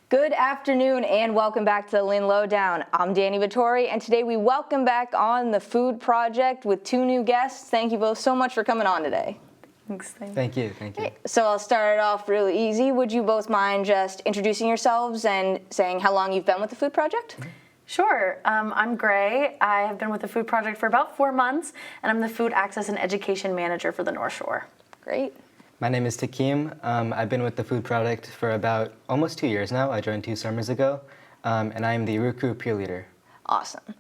Good afternoon and welcome back to the Lynn Lowdown. I'm Danny Vittori, and today we welcome back on the Food Project with two new guests. Thank you both so much for coming on today. Thanks. Thank you. So I'll start it off really easy. Would you both mind just introducing yourselves and saying how long you've been with the Food Project? Sure. I'm Gray. I have been with the Food Project for about 4 months, and I'm the Food Access and Education Manager for the North Shore. Great. My name is Takim. I've been with the Food Project for about almost 2 years now. I joined 2 summers ago, and I am the Root Crew peer leader. Awesome.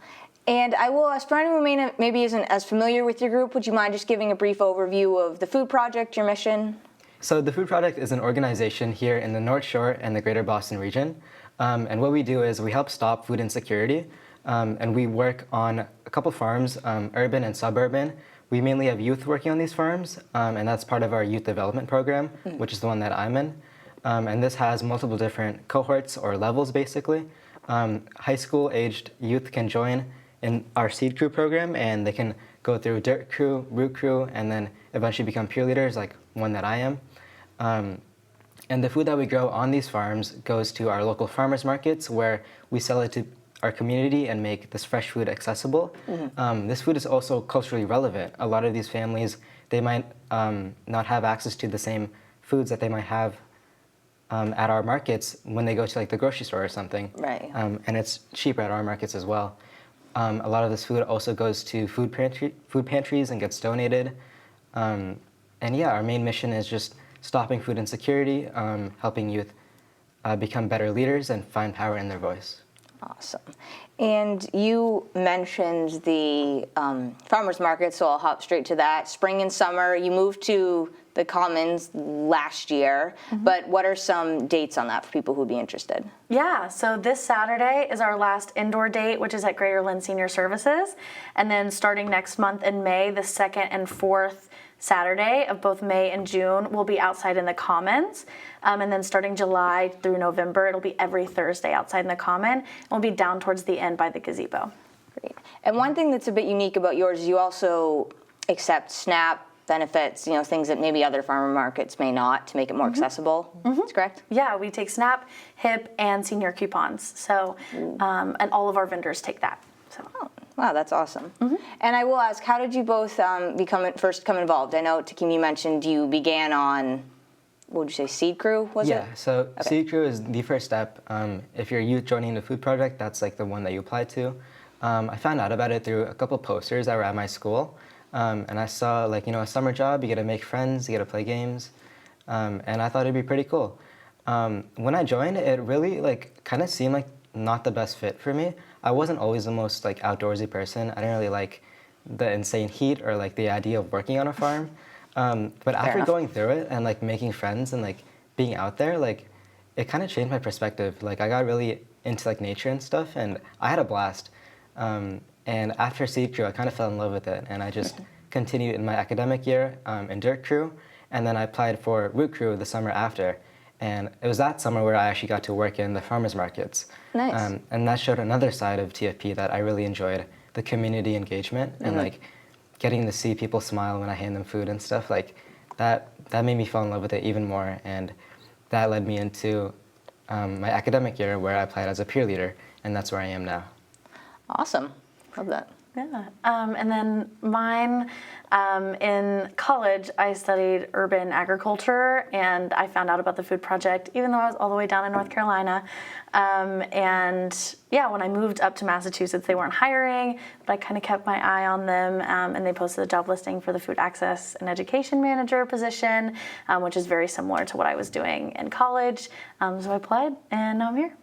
And I will ask, for anyone who maybe isn't as familiar with your group, would you mind just giving a brief overview of the Food Project, your mission? So the Food Project is an organization here in the North Shore and the Greater Boston region. And what we do is we help stop food insecurity, and we work on a couple farms, urban and suburban. We mainly have youth working on these farms, and that's part of our youth development program, which is the one that I'm in. And this has multiple different cohorts or levels, basically. High school aged youth can join in our Seed Crew program, and they can go through Dirt Crew, Root Crew, and then eventually become peer leaders, like one that I am. And the food that we grow on these farms goes to our local farmers markets, where we sell it to our community and make this fresh food accessible. This food is also culturally relevant. A lot of these families, they might not have access to the same foods that they might have at our markets when they go to like the grocery store or something. Right. And it's cheaper at our markets as well. A lot of this food also goes to food pantries and gets donated. And yeah, our main mission is just stopping food insecurity, helping youth become better leaders and find power in their voice. Awesome. And you mentioned the farmers market, so I'll hop straight to that. Spring and summer, you moved to the Commons last year, but what are some dates on that for people who'd be interested? Yeah, so this Saturday is our last indoor date, which is at Greater Lynn Senior Services. And then starting next month in May, the 2nd and 4th Saturday of both May and June, we'll be outside in the Commons. And then starting July through November, it'll be every Thursday outside in the Common. And we'll be down towards the end by the gazebo. Great. And one thing that's a bit unique about yours is you also accept SNAP benefits, you know, things that maybe other farmer markets may not, to make it more accessible. That's correct? Yeah, we take SNAP, HIP, and senior coupons. So, and all of our vendors take that. So. Oh, wow, that's awesome. And I will ask, how did you both first come involved? I know, Takim, you mentioned you began on, what would you say, Seed Crew, was it? Yeah, so okay. Seed Crew is the first step. If you're youth joining the Food Project, that's like the one that you apply to. I found out about it through a couple posters that were at my school. And I saw, like, you know, a summer job, you get to make friends, you get to play games. And I thought it'd be pretty cool. When I joined, it really, like, kind of seemed like not the best fit for me. I wasn't always the most, like, outdoorsy person. I didn't really like the insane heat or, like, the idea of working on a farm. But after going through it and, like, making friends and, like, being out there, like, it kind of changed my perspective. Like, I got really into, like, nature and stuff, and I had a blast. And after Seed Crew, I kind of fell in love with it, and I just continued in my academic year in Dirt Crew, and then I applied for Root Crew the summer after. And it was that summer where I actually got to work in the farmers markets. Nice. And that showed another side of TFP that I really enjoyed, the community engagement and like getting to see people smile when I hand them food and stuff. Like that made me fall in love with it even more, and that led me into my academic year where I applied as a peer leader, and that's where I am now. Awesome. Love that. Yeah. And then mine, in college, I studied urban agriculture, and I found out about the Food Project, even though I was all the way down in North Carolina. And yeah, when I moved up to Massachusetts, they weren't hiring, but I kind of kept my eye on them, and they posted a job listing for the Food Access and Education Manager position, which is very similar to what I was doing in college. So I applied, and now I'm here.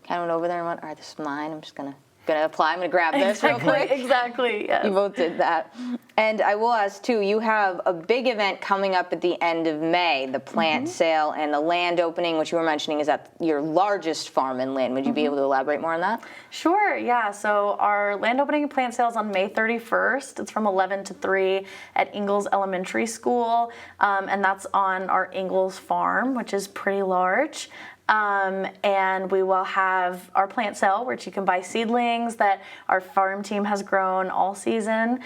Kind of went over there and went, all right, this is mine. I'm just going to apply. I'm going to grab this real quick. Exactly, yes. You both did that. And I will ask, too, you have a big event coming up at the end of May, the plant sale and the land opening, which you were mentioning is at your largest farm in Lynn. Would you be able to elaborate more on that? Sure, yeah. So our land opening and plant sale is on May 31st. It's from 11 to 3 at Ingalls Elementary School, and that's on our Ingalls farm, which is pretty large. And we will have our plant sale, which you can buy seedlings that our farm team has grown all season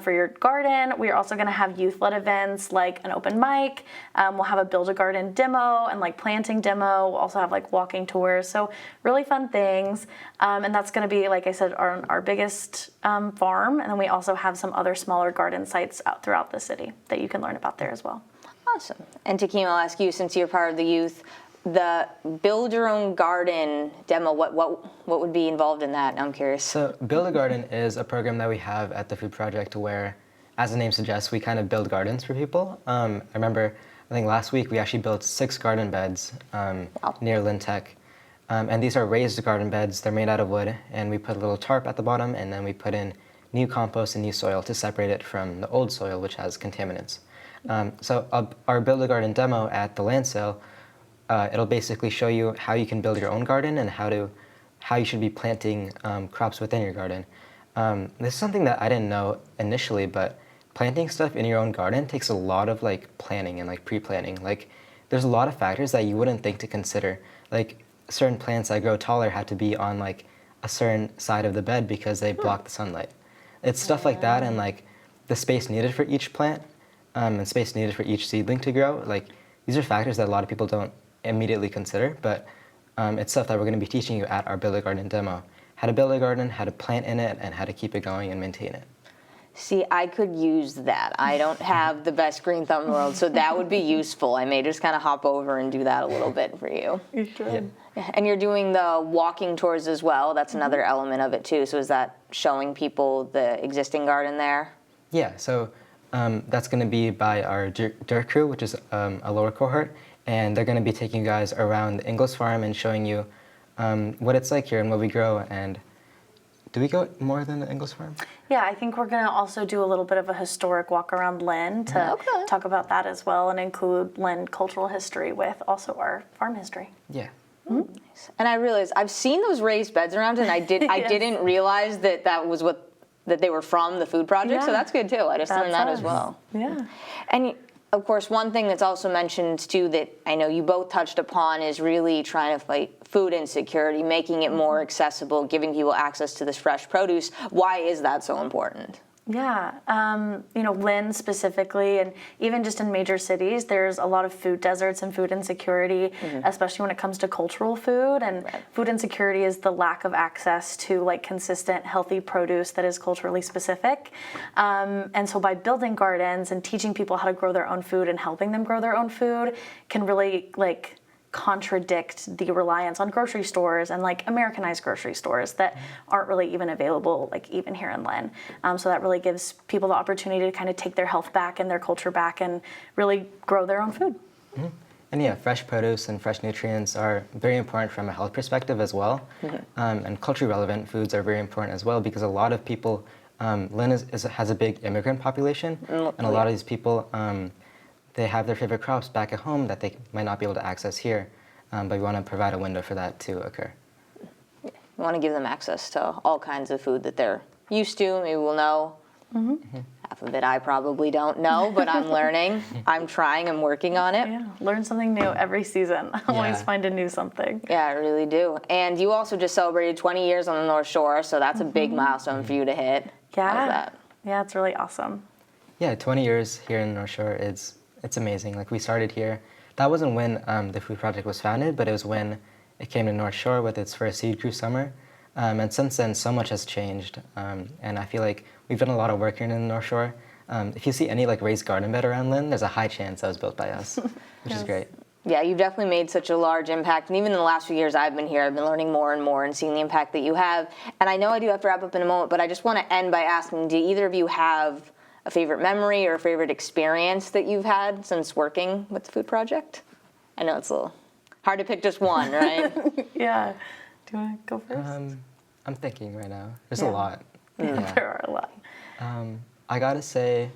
for your garden. We are also going to have youth-led events like an open mic. We'll have a Build-A-Garden demo and like planting demo. We'll also have like walking tours. So really fun things. And that's going to be, like I said, our biggest farm. And then we also have some other smaller garden sites out throughout the city that you can learn about there as well. Awesome. And Takim, I'll ask you, since you're part of the youth, the Build Your Own Garden demo, what would be involved in that? I'm curious. So Build a Garden is a program that we have at the Food Project where, as the name suggests, we kind of build gardens for people. I remember, I think last week we actually built 6 garden beds near Lynn Tech. And these are raised garden beds. They're made out of wood, and we put a little tarp at the bottom, and then we put in new compost and new soil to separate it from the old soil, which has contaminants. So our Build a Garden demo at the land sale, it'll basically show you how you can build your own garden and how you should be planting crops within your garden. This is something that I didn't know initially, but planting stuff in your own garden takes a lot of like planning and like pre-planning. Like there's a lot of factors that you wouldn't think to consider. Like certain plants that grow taller have to be on like a certain side of the bed because they block the sunlight. It's stuff like that, and like the space needed for each plant and space needed for each seedling to grow. Like these are factors that a lot of people don't immediately consider, but it's stuff that we're going to be teaching you at our Build a Garden demo. How to build a garden, how to plant in it, and how to keep it going and maintain it. See, I could use that. I don't have the best green thumb in the world, so that would be useful. I may just kind of hop over and do that a little bit for you. You should. Yeah. And you're doing the walking tours as well. That's another element of it too. So is that showing people the existing garden there? Yeah, so that's going to be by our dirt crew, which is a lower cohort, and they're going to be taking you guys around the Ingalls Farm and showing you what it's like here and what we grow. And do we go more than the Ingalls Farm? Yeah, I think we're going to also do a little bit of a historic walk around Lynn to talk about that as well, and include Lynn cultural history with also our farm history. Yeah. Mm-hmm. Nice. And I realized I've seen those raised beds around, and I didn't realize that that they were from the Food Project. Yeah. So that's good too. I just learned that as well. Yeah. And of course, one thing that's also mentioned too that I know you both touched upon is really trying to fight food insecurity, making it more accessible, giving people access to this fresh produce. Why is that so important? Yeah, Lynn specifically, and even just in major cities, there's a lot of food deserts and food insecurity, especially when it comes to cultural food. And food insecurity is the lack of access to like consistent, healthy produce that is culturally specific. And so by building gardens and teaching people how to grow their own food and helping them grow their own food can really like contradict the reliance on grocery stores and like Americanized grocery stores that aren't really even available like even here in Lynn. So that really gives people the opportunity to kind of take their health back and their culture back and really grow their own food. Mm-hmm. And yeah, fresh produce and fresh nutrients are very important from a health perspective as well. And culturally relevant foods are very important as well because a lot of people, Lynn has a big immigrant population, and a lot of these people they have their favorite crops back at home that they might not be able to access here, but we want to provide a window for that to occur. We want to give them access to all kinds of food that they're used to, maybe we'll know. Half of it I probably don't know, but I'm learning. I'm trying, I'm working on it. Yeah, learn something new every season. Always find a new something. Yeah, I really do. And you also just celebrated 20 years on the North Shore, so that's a big milestone for you to hit. Yeah. How's that? Yeah, it's really awesome. Yeah, 20 years here in the North Shore, it's amazing. Like we started here. That wasn't when the Food Project was founded, but it was when it came to North Shore with its first Seed Crew summer. And since then, so much has changed. And I feel like we've done a lot of work here in the North Shore. If you see any like raised garden bed around Lynn, there's a high chance that was built by us, which is great. Yeah, you've definitely made such a large impact. And even in the last few years I've been here, I've been learning more and more and seeing the impact that you have. And I know I do have to wrap up in a moment, but I just want to end by asking, do either of you have a favorite memory or a favorite experience that you've had since working with the Food Project? I know it's a little hard to pick just one, right? Yeah. Do you want to go first? I'm thinking right now. There's a lot. Yeah. There are a lot. I gotta say,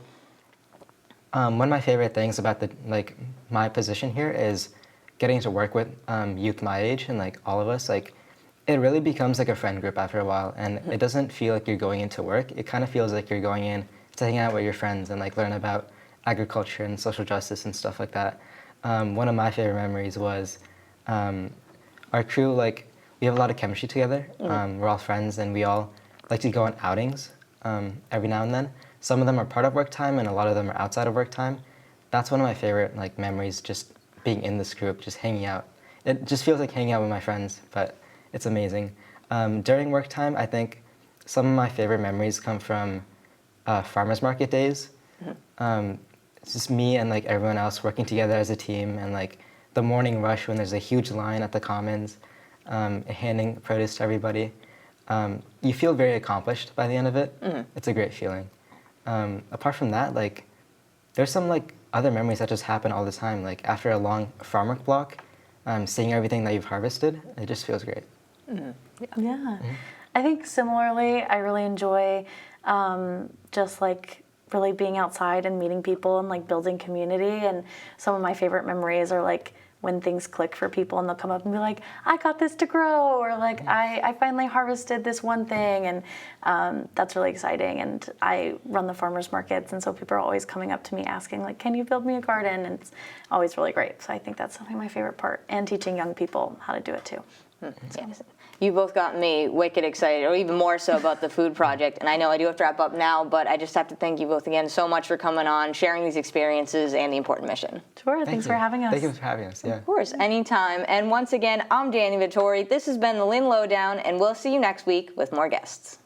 one of my favorite things about my position here is getting to work with youth my age and like all of us. Like, it really becomes like a friend group after a while, and it doesn't feel like you're going into work. It kind of feels like you're going in to hang out with your friends and like learn about agriculture and social justice and stuff like that. One of my favorite memories was our crew, like, we have a lot of chemistry together. We're all friends, and we all like to go on outings every now and then. Some of them are part of work time, and a lot of them are outside of work time. That's one of my favorite like memories, just being in this group, just hanging out. It just feels like hanging out with my friends, but it's amazing. During work time, I think some of my favorite memories come from farmers market days. It's just me and like everyone else working together as a team, and like the morning rush when there's a huge line at the commons, handing produce to everybody. You feel very accomplished by the end of it. It's a great feeling. Apart from that, like there's some like other memories that just happen all the time. Like after a long farm work block, seeing everything that you've harvested, it just feels great. Yeah. I think similarly, I really enjoy just like really being outside and meeting people and like building community. And some of my favorite memories are like when things click for people and they'll come up and be like, I got this to grow, or like I finally harvested this one thing, and that's really exciting. And I run the farmers markets, and so people are always coming up to me asking like, can you build me a garden? And it's always really great. So I think that's something my favorite part, and teaching young people how to do it too. Yes. You both got me wicked excited, or even more so about the food project. And I know I do have to wrap up now, but I just have to thank you both again so much for coming on, sharing these experiences and the important mission. Sure, thanks for having us. Thank you for having us, yeah. Of course, anytime. And once again, I'm Danny Vittori. This has been the Lynn Lowdown, and we'll see you next week with more guests.